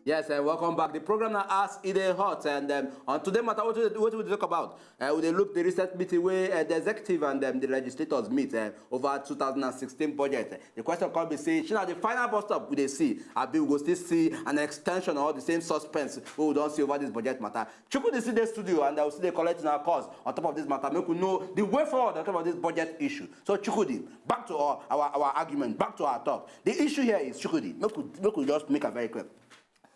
Yes, and welcome back. The program now asks Ide Hot, and on today matter, what we talk about? We look the recent meeting where the executive and the legislators meet over 2016 budget. The question can be say, should the final bus stop we they see? We will still see an extension or the same suspense we don't see over this budget matter. Chuku they see the studio and they will see they collecting our cause on top of this matter. Make we know the way forward on top of this budget issue. So Chukudi, back to our argument, back to our talk. The issue here is Chukudi. Make we just make it very clear.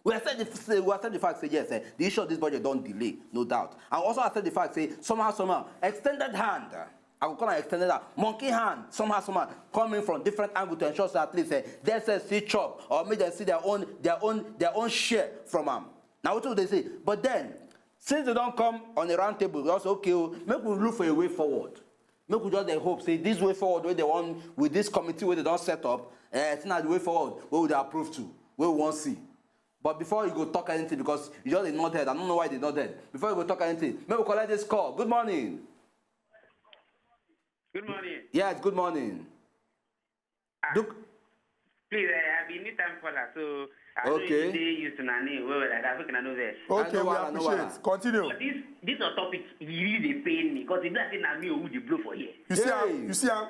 We accept the fact, say yes, the issue of this budget don't delay, no doubt. And also accept the fact, say somehow, extended hand. I will call it extended hand, monkey hand, somehow, coming from different angles to ensure that at least they say see chop or make them see their own share from them. Now what do they say? But then, since they don't come on the round table, we also okay, make we look for a way forward. Make we just hope, say this way forward, where they want with this committee where they don't set up, it's not the way forward, where they approve to, where we want to see. But before you go talk anything, because you just not dead, I don't know why they're not dead. Before you go talk anything, maybe collect this call. Good morning. Good morning. Yes, good morning. Please, I've been new time caller, so I okay. Don't use to name. I know this. Okay, we appreciate. Continue. But this topic really pain me because it's not me who the blow for here. You see how?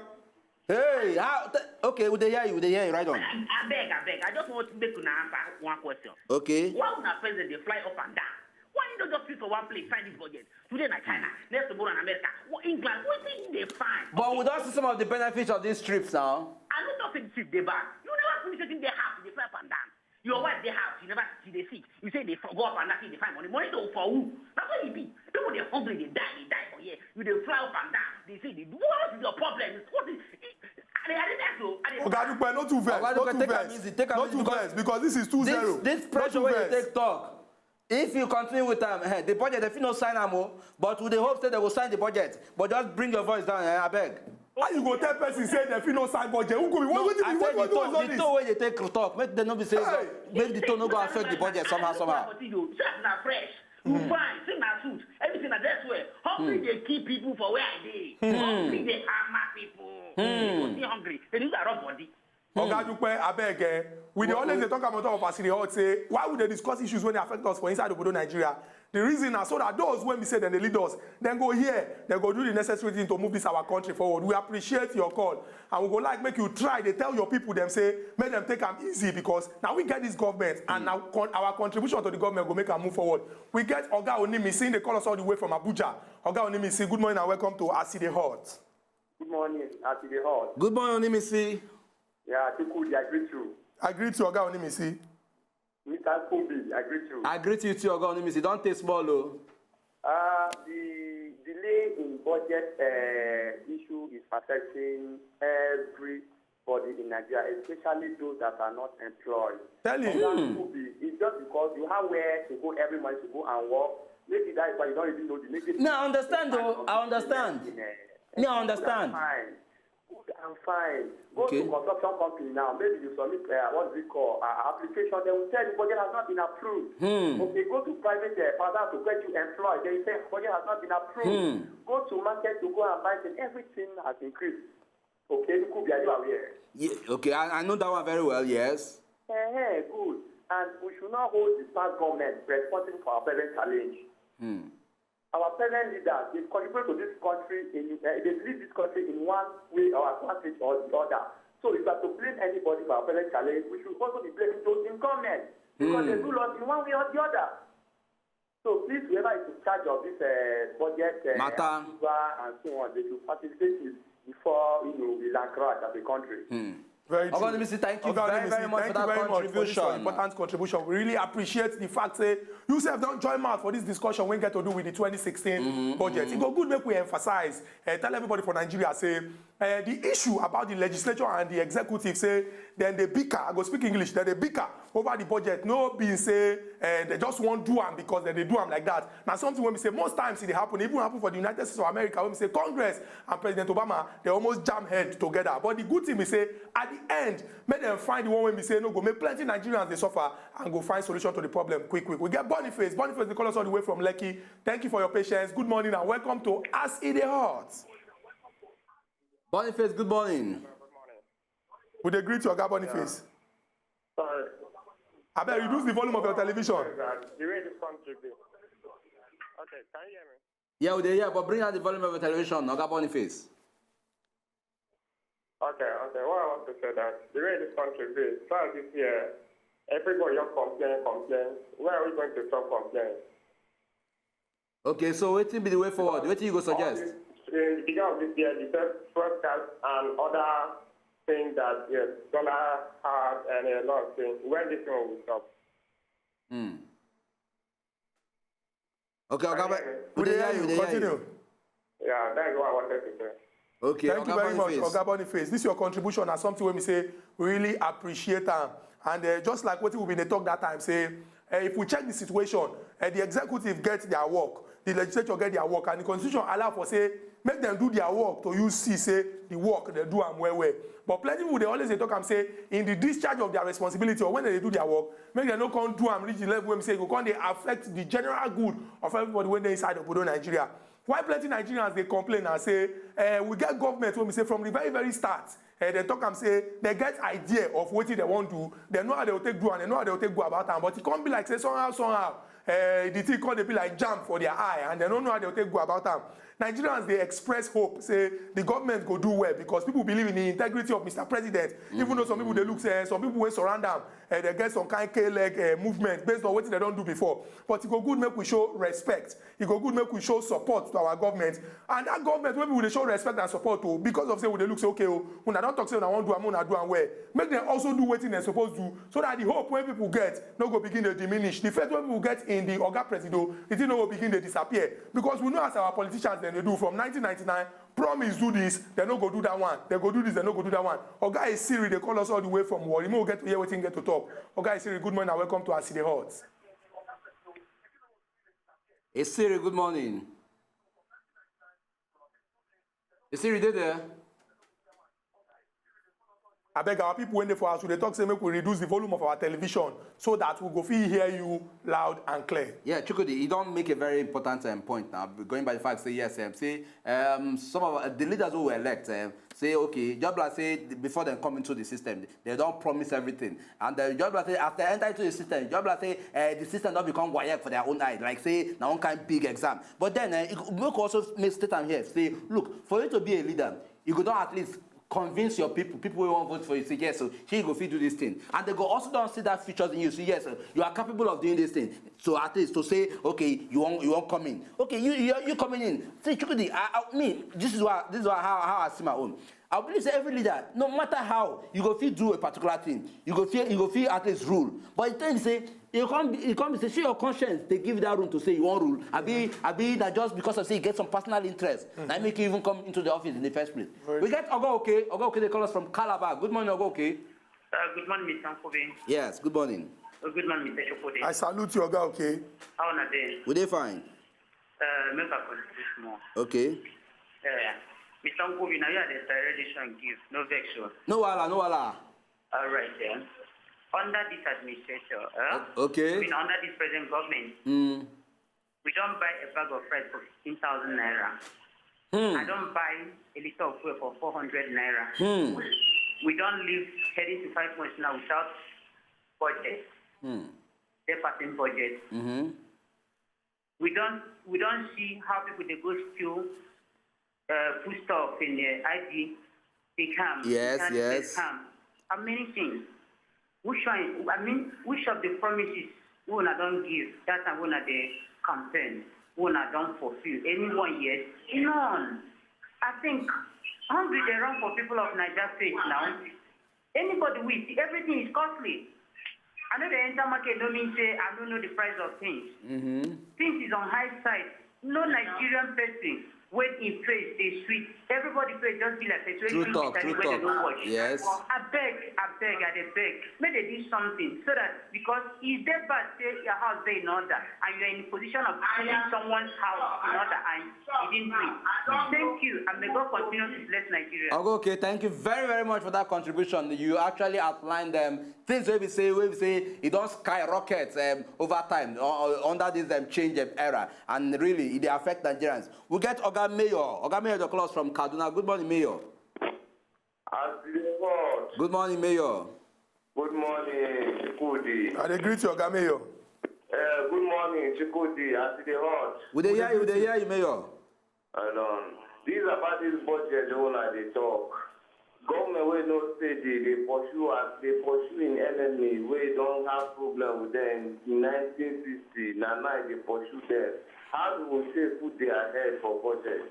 Hey, okay, would they hear you? Right on. I beg. I just want to make an answer one question. Okay. Why would our president they fly up and down? Why you don't just sit for one place, sign this budget? Today in China, next tomorrow in America, England, what thing they find? But we don't see some of the benefits of these trips now. I don't think trip they bad. You never finish in their house, they fly up and down. Your wife, they have, you never see they sick. You say they go up and down, they find money. Money don't for who? That's what it be. People they hungry, they die for here. You they fly up and down. They say they do. What is your problem? What is Ogadupe, not too fast, because this is 2-0. This pressure where they take talk. If you continue with them, the budget, if you don't sign them, but with the hope that they will sign the budget, but just bring your voice down, I beg. How you go tell person say if you don't sign budget? Who go be? What the tone way they take talk, make them not be saying, make the tone not go affect the budget somehow. Fresh. You fine, sing that suit, everything that that's where. Hungry they keep people for where they. Hungry they hammer people. People stay hungry. They use their raw body. Ogadupe, abeg, we dey always talk about our facility. Say why would they discuss issues when they affect us for inside Obodo Nigeria? The reason is so that those when we say then they lead us, then go here, they go do the necessary thing to move this our country forward. We appreciate your call, and we go like make you try. They tell your people them say make them take them easy because now we get this government and now our contribution to the government will make them move forward. We get Oga Onimisi, they call us all the way from Abuja. Oga Onimisi, good morning and welcome to Aside Hot. Good morning, Aside Hot. Good morning, Onimisi. Yeah, I greet you. I greet you, Oga Onimisi. Mr. Kobe, I greet you. I greet you too, Oga Onimisi. Don't take small, though. The delay in budget issue is affecting everybody in Nigeria, especially those that are not employed. Tell him. It's just because you have where to go every month to go and work. Maybe that is why you don't even know the negative. No, I understand, though. I understand. I understand. I'm fine. Go to construction company now. Maybe you submit what we call application. They will tell you budget has not been approved. Okay, go to private father to get you employed. They say budget has not been approved. Go to market to go and buy things. Everything has increased. Okay, you could be aware. Yeah, okay, I know that one very well. Yes. Good. And we should not hold the past government responsible for our present challenge. Our present leaders, they contribute to this country, they lead this country in one way or advantage or the other. So if we have to blame anybody for our present challenge, we should also be blaming those in government because they do us in one way or the other. So please, whoever is in charge of this budget matter and so on, they should facilitate it before we land crash as a country. Very true. Thank you very much for that contribution. Important contribution. We really appreciate the fact that you have don't join mouth for this discussion when get to do with the 2016 budget. It go good make we emphasize, tell everybody for Nigeria, say, the issue about the legislature and the executive, say, then they bicker, I go speak English, then they bicker over the budget. No being say, they just won't do them because then they do them like that. Now something when we say, most times it happen, even happen for the United States of America, when we say Congress and President Obama, they almost jam head together. But the good thing we say, at the end, make them find the one when we say, no, go make plenty Nigerians, they suffer, and go find solution to the problem quick. We get Boniface, they call us all the way from Lekki. Thank you for your patience. Good morning and welcome to Aside Hot. Boniface, good morning. Would agree to Oga Boniface? Sorry. I better reduce the volume of your television. The way this country be. Okay, can you hear me? Yeah, we yeah, but bring down the volume of your television, Oga Boniface. Okay. What I want to say that the way this country be, start this year, everybody just complain. Where are we going to stop complaining? Okay, so what will be the way forward? What do you go suggest? In the beginning of this year, the first cast and other things that yes, dollar hard and a lot of things. When this thing will stop? Okay, Oga, We they hear hear you, you. they hear Continue. you. Yeah, that's what I wanted to say. Okay, Thank you very much, Boniface. Oga Boniface. This is your contribution and something when we say we really appreciate them. And just like what we been talk that time, say if we check the situation, the executive get their work, the legislature get their work, and the constitution allow for say make them do their work to use say the work they do them well. But plenty people they always they talk and say in the discharge of their responsibility or when they do their work, make them not come do and reach the level where we say go they affect the general good of everybody when they inside of Nigeria. Why plenty Nigerians they complain and say we get government when we say from the very start they talk and say they get idea of what they want to do, they know how they will take do and they know how they will take go about them, but it can't be like say somehow the thing can't be like jam for their eye and they don't know how they will take go about them. Nigerians they express hope say the government go do well because people believe in the integrity of Mr. President. Even though some people they look say some people will surround them they get some kind K-leg movement based on what they don't do before. But it go good make we show respect. It go good make we show support to our government. And that government when we show respect and support to because of say we they look say okay when I don't talk say when I want do am I do am well. Make them also do what they're supposed to do so that the hope when people get no go begin to diminish. The faith when people get in the Oga Presido, it no go begin to disappear. Because we know as our politicians they do from 1999 promise do this, they no go do that one. They go do this, they no go do that one. Oga is Siri, they call us all the way from Warri. We get to hear what thing get to talk. Oga is Siri, good morning and welcome to our City Hot. Hey Siri, good morning. Hey Siri, they there? I beg our people when they for us, they talk say make we reduce the volume of our television so that we go fit hear you loud and clear. Yeah, Chukudi, you don't make a very important point now. Going by the fact, say yes, say some of the leaders who were elected say okay, Jobla say before they come into the system, they don't promise everything, and Jobla say after enter into the system, Jobla say the system don't become WAEC for their own eyes, like say now one kind big exam. But then it make also make statement here say look for you to be a leader, you could not at least convince your people who won't vote for you, say yes, so here go fit do this thing. And they go also don't see that features in you, say yes, you are capable of doing this thing. So at least to say, okay, you won't come in. Okay, you coming in. See, Chukudi, me, this is how I see my own. I believe that every leader, no matter how, you go feel do a particular thing, you go feel at least rule. But then you say, you can't say, see your conscience, they give that room to say you want rule. I be that just because of say you get some personal interest, that make you even come into the office in the first place. We get Ogo okay, they call us from Calabar. Good morning, Ogo okay. Good morning, Mr. Nkobe. Yes, good morning. Good morning, Mr. Chokode. I salute you, Oga, okay? How are you? We dey fine. Make a contribution more. Okay. Mr. Nkobe, now you are the direction give, no vex. No wala. All right, then. Under this administration, okay. I mean, under this present government, we don't buy a bag of rice for 15,000 naira. I don't buy a liter of fuel for 400 naira. We don't live heading to 5 months now without budget. Deficit budget. We don't see how people they go steal food stuff in the ID. They come. Yes. And many things. Which of the promises we don't give, that time we the campaign, we don't fulfill. Anyone yet? None. I think hungry they run for people of Niger State now. Anybody with everything is costly. I know the enter market don't mean say I don't know the price of things. Things is on high side. No Nigerian person when in face they sweet. Everybody face just be like True talk. Yes. I beg, may they do something so that because if they bad say your house there in order and you're in the position of putting someone's house in order and you didn't do it. Thank you, and may God continue to bless Nigeria. Okay, thank you very, very much for that contribution. You actually outlined things where we say it don't skyrocket over time under this change era, and really it affect Nigerians. We get Oga Mayor the close from Kaduna. Good morning, Mayor. Good morning, Mayor. Good morning, Chikudi. I greet you, Oga Mayor. Good morning, Chikudi. I see the hot. Would they hear you, Mayor? This is about this budget they talk. Government will not say they pursue in enemy we don't have problem with them in 1960. Now they pursue them. How do we say put their head for budget?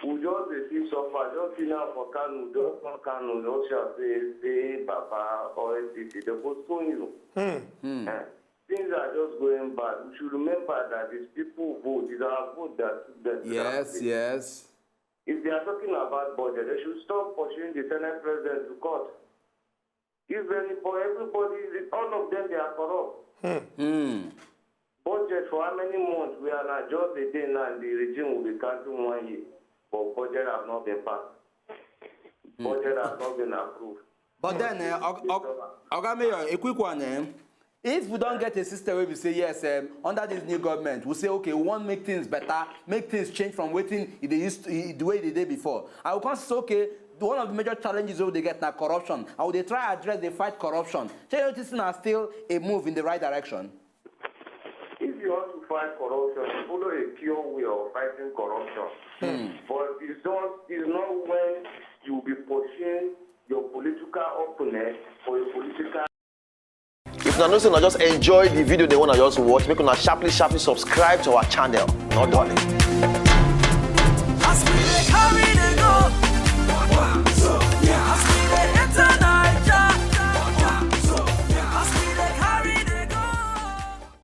We just receive so far, just see now for Kanu, just for Kanu, just shall say Baba or SCC, they postpone you. Things are just going bad. We should remember that these people vote, it's our vote that took them. Yes. If they are talking about budget, they should stop pursuing the Senate president to court. For everybody, all of them, they are corrupt. Budget for how many months? We are not just a day now, and the regime will be counting 1 year. But budget has not been passed. Budget has not been approved. But then, Oga Mayor, a quick one. If we don't get a system where we say, yes, under this new government, we say, okay, we want to make things better, make things change from waiting the way they did before. I will say, okay, one of the major challenges they get now corruption. How they try to address, they fight corruption. This is still a move in the right direction. If you want to fight corruption, you follow a pure way of fighting corruption. But it's not when you will be pushing your political opponent or your political. If you know, just enjoy the video they want to just watch, make you sharply subscribe to our channel. Not darling.